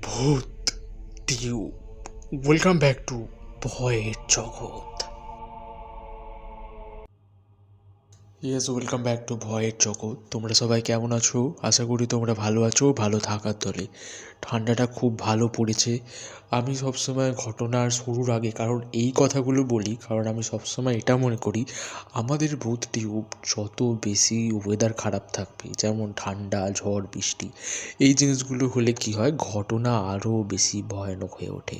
ভূত tube. Welcome back to ভয়ের জগৎ। ওয়েলকাম ব্যাক টু ভয়ের জগৎ। তোমরা সবাই কেমন আছো? আশা করি তোমরা ভালো আছো, ভালো থাকার দলে। ঠান্ডাটা খুব ভালো পড়েছে। আমি সবসময় ঘটনার শুরুর আগে এই কথাগুলো বলি, কারণ আমি সবসময় এটা মনে করি আমাদের ভূত টিউব যত বেশি ওয়েদার খারাপ থাকবে, যেমন ঠান্ডা, ঝড়, বৃষ্টি, এই জিনিসগুলো হলে কি হয়, ঘটনা আরও বেশি ভয়ানক হয়ে ওঠে।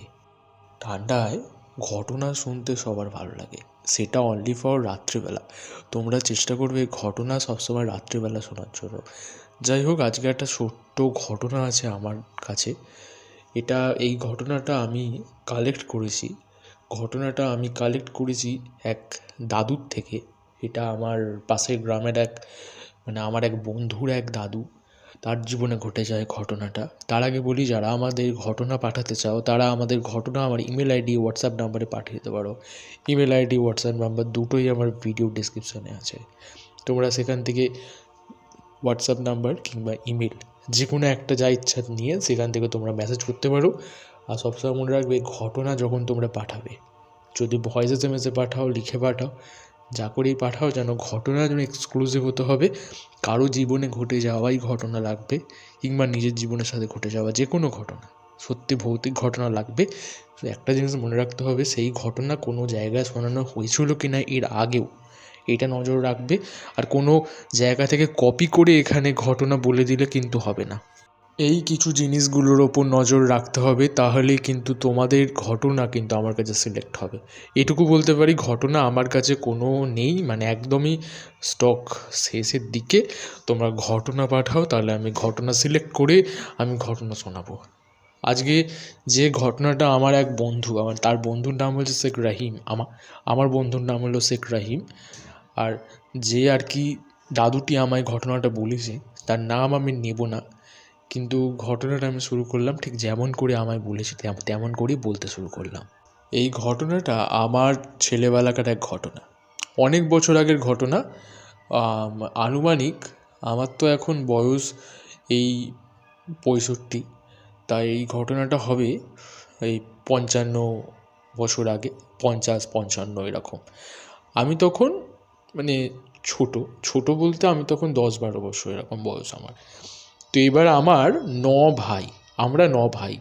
ঠান্ডায় ঘটনা শুনতে সবার ভালো লাগে, সেটা অনলি ফর রাত্রিবেলা। তোমরা চেষ্টা করবে ঘটনা সবসময় রাত্রিবেলা শোনার জন্য। যাই হোক, আজকে একটা ছোট্ট ঘটনা আছে আমার কাছে। এই ঘটনাটা আমি কালেক্ট করেছি এক দাদুর থেকে। এটা আমার পাশের গ্রামের আমার এক বন্ধুর এক দাদু, তার জীবনে ঘটে যায় ঘটনাটা। তার আগে বলি, যারা আমাদের ঘটনা পাঠাতে চাও তারা আমাদের ঘটনা আমার ইমেল আইডি, হোয়াটসঅ্যাপ নাম্বারে পাঠিয়ে দিতে পারো। ইমেল আইডি, হোয়াটসঅ্যাপ নাম্বার দুটোই আমার ভিডিও ডিসক্রিপশানে আছে। তোমরা সেখান থেকে হোয়াটসঅ্যাপ নাম্বার কিংবা ইমেল যে কোনো একটা যা ইচ্ছা নিয়ে সেখান থেকে তোমরা মেসেজ করতে পারো। আর সবসময় মনে রাখবে, ঘটনা যখন তোমরা পাঠাবে, যদি ভয়েস এসএমএসে পাঠাও, লিখে পাঠাও, যা করেই পাঠাও, যেন ঘটনা যেন এক্সক্লুসিভ হতে হবে। কারো জীবনে ঘটে যাওয়াই ঘটনা লাগবে, কিংবা নিজের জীবনের সাথে ঘটে যাওয়া যে কোনো ঘটনা, সত্যি ভৌতিক ঘটনা লাগবে। তো একটা জিনিস মনে রাখতে হবে, সেই ঘটনা কোনো জায়গায় শোনানো হয়েছিল কি না এর আগেও, এটা নজর রাখবে। আর কোনো জায়গা থেকে কপি করে এখানে ঘটনা বলে দিলে কিন্তু হবে না। এই কিছু জিনিসগুলোর ওপর নজর রাখতে হবে, তাহলেই কিন্তু তোমাদের ঘটনা কিন্তু আমার কাছে সিলেক্ট হবে। এটুকু বলতে পারি, ঘটনা আমার কাছে কোনো নেই, একদমই স্টক শেষের দিকে। তোমরা ঘটনা পাঠাও, তাহলে আমি ঘটনা সিলেক্ট করে আমি ঘটনা শোনাবো। আজকে যে ঘটনাটা, আমার এক বন্ধু, তার বন্ধুর নাম হচ্ছে শেখ রাহিম। আমার বন্ধুর নাম হলো শেখ রাহিম। আর যে দাদুটি আমায় ঘটনাটা বলেছে, তার নাম আমি নেব না, কিন্তু ঘটনাটা আমি শুরু করলাম ঠিক যেমন করে আমায় বলেছে তেমন করেই বলতে শুরু করলাম। এই ঘটনাটা আমার ছেলেবেলাকার এক ঘটনা, অনেক বছর আগের ঘটনা। আনুমানিক আমার তো এখন বয়স এই 65, তাই এই ঘটনাটা হবে এই 55 বছর আগে, 50-55 এরকম। আমি তখন ছোট বলতে আমি তখন 10-12 বছর এরকম বয়স আমার। তো এবার আমার 9 ভাই, আমরা 9 ভাই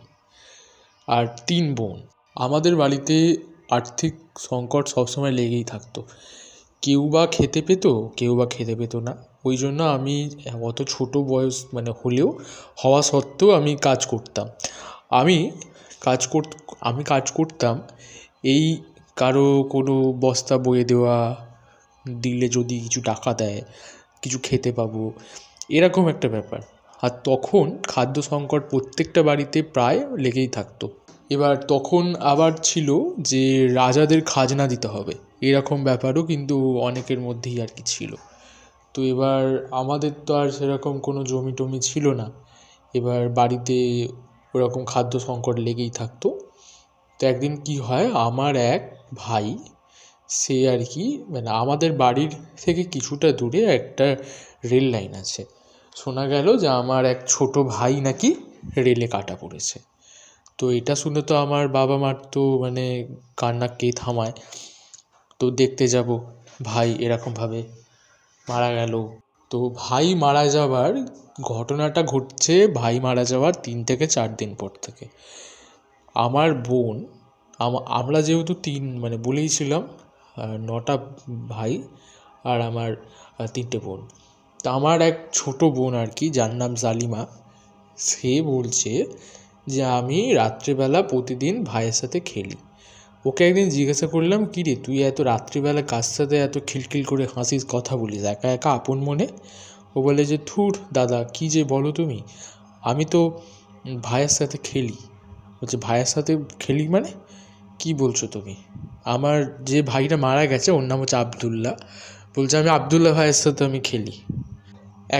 আর 3 বোন। আমাদের বাড়িতে আর্থিক সংকট সবসময় লেগেই থাকতো। কেউ বা খেতে পেত, কেউ বা খেতে পেত না। ওই জন্য আমি অত ছোট বয়স হলেও হওয়া সত্ত্বেও আমি কাজ করতাম। আমি কাজ করতাম এই কারো কোনো বস্তা বয়ে দেওয়া, দিলে যদি কিছু টাকা দেয়, কিছু খেতে পাবো, এরকম একটা ব্যাপার। আর তখন খাদ্য সংকট প্রত্যেকটা বাড়িতে প্রায় লেগেই থাকতো। এবার তখন আবার ছিল যে রাজাদের খাজনা দিতে হবে, এরকম ব্যাপারও কিন্তু অনেকের মধ্যেই ছিল। তো এবার আমাদের তো আর সেরকম কোনো জমি টমি ছিল না। এবার বাড়িতে ওরকম খাদ্য সংকট লেগেই থাকতো। তো একদিন কি হয়, আমার এক ভাই, সে আমাদের বাড়ির থেকে কিছুটা দূরে একটা রেল লাইন আছে। শোনা গেল যে আমার এক ছোট ভাই নাকি রেলে কাটা পড়েছে। তো এটা শুনে তো আমার বাবা মার তো কান্না কে থামায়। তো দেখতে যাব, ভাই এরকমভাবে মারা গেল। তো ভাই মারা যাওয়ার ঘটনাটা ঘটছে, ভাই মারা যাওয়ার 3 থেকে 4 দিন পর থেকে। আমার বোন, আমরা যেহেতু বলেইছিলাম 9টা ভাই আর আমার 3টে বোন। তা আমার এক ছোট বোন যার নাম জালিমা, সে বলছে যে আমি রাত্রিবেলা প্রতিদিন ভাইয়ের সাথে খেলি। ওকে একদিন জিজ্ঞাসা করলাম, কী রে তুই এত রাত্রিবেলা কার সাথে এত খিলখিল করে হাসিস, কথা বলিস একা একা আপন মনে? ও বলে যে, ধুর দাদা, কী যে বলো তুমি, আমি তো ভাইয়ের সাথে খেলি। বলছে, ভাইয়ের সাথে খেলি কী বলছো তুমি? আমার যে ভাইটা মারা গেছে ওর নাম হচ্ছে আবদুল্লাহ। বলছে, আমি আবদুল্লাহ ভাইয়ের সাথে আমি খেলি।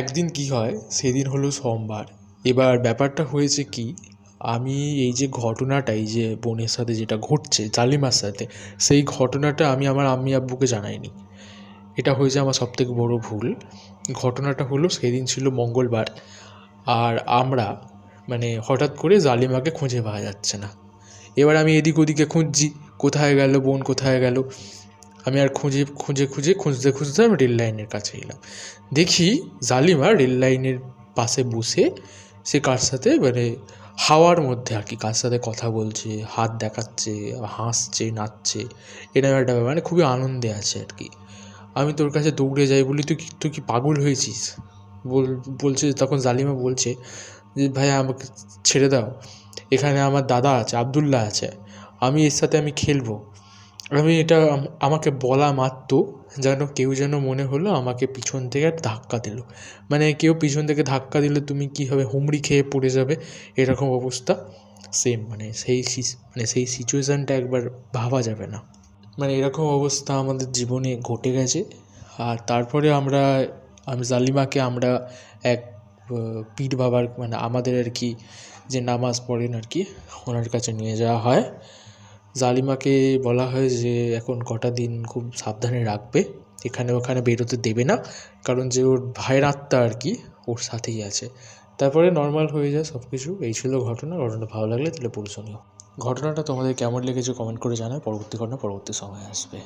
একদিন কি হয়, সেদিন হলো সোমবার। এবার ব্যাপারটা হয়েছে কি, আমি এই যে ঘটনাটা, এই যে বোনের সাথে যেটা ঘটছে জালিমার সাথে, সেই ঘটনাটা আমি আমার আম্মি আব্বুকে জানাইনি। এটা হয়েছে আমার সবথেকে বড় ভুল। ঘটনাটা হলো, সেদিন ছিল মঙ্গলবার, আর আমরা মানে হঠাৎ করে জালিমাকে খুঁজে পাওয়া যাচ্ছে না। এবার আমি এদিক ওদিকে খুঁজছি, কোথায় গেল বোন, কোথায় গেল। আমি আর খুঁজতে খুঁজতে আমি রেল লাইনের কাছে এলাম। দেখি জালিমা রেল লাইনের পাশে বসে সে কার সাথে মানে হাওয়ার মধ্যে আর কি কার সাথে কথা বলছে, হাত দেখাচ্ছে, হাসছে, নাচছে, এরকম একটা ব্যাপার, মানে খুবই আনন্দে আছে আর কি। আমি তোর কাছে দৌড়ে যাই, বলি তুই কি পাগল হয়েছিস? বলছে তখন জালিমা বলছে যে ভাই আমাকে ছেড়ে দাও, এখানে আমার দাদা আছে, আবদুল্লাহ আছে, আমি এর সাথে আমি খেলবো। আমি এটা আমাকে বলা মাত্র কেউ যেন মনে হলো আমাকে পিছন থেকে একটা ধাক্কা দিল। মানে কেউ পিছন থেকে ধাক্কা দিলে তুমি কী হবে, হুমড়ি খেয়ে পড়ে যাবে, এরকম অবস্থা। সেম মানে সেই সিচুয়েশানটা একবার ভাবা যাবে না। মানে এরকম অবস্থা আমাদের জীবনে ঘটে গেছে। আর তারপরে আমি জালিমাকে আমরা এক পীর বাবার, মানে আমাদের আর কি যে নামাজ পড়েন আর কি, ওনার কাছে নিয়ে যাওয়া হয়। জালিমাকে বলা হয় যে এখন কটা দিন খুব সাবধানে রাখবে, এখানে ওখানে বেরোতে দেবে না, কারণ যে ওর ভাইয়ের আত্মা আর কি ওর সাথেই আছে। তারপরে নর্মাল হয়ে যায় সব কিছু। এই ছিল ঘটনাটা ভালো লাগলে তাহলে পড়ে শোনিও। ঘটনাটা তোমাদের কেমন লেগেছে কমেন্ট করে জানাও। পরবর্তী ঘটনা পরবর্তী সময় আসবে।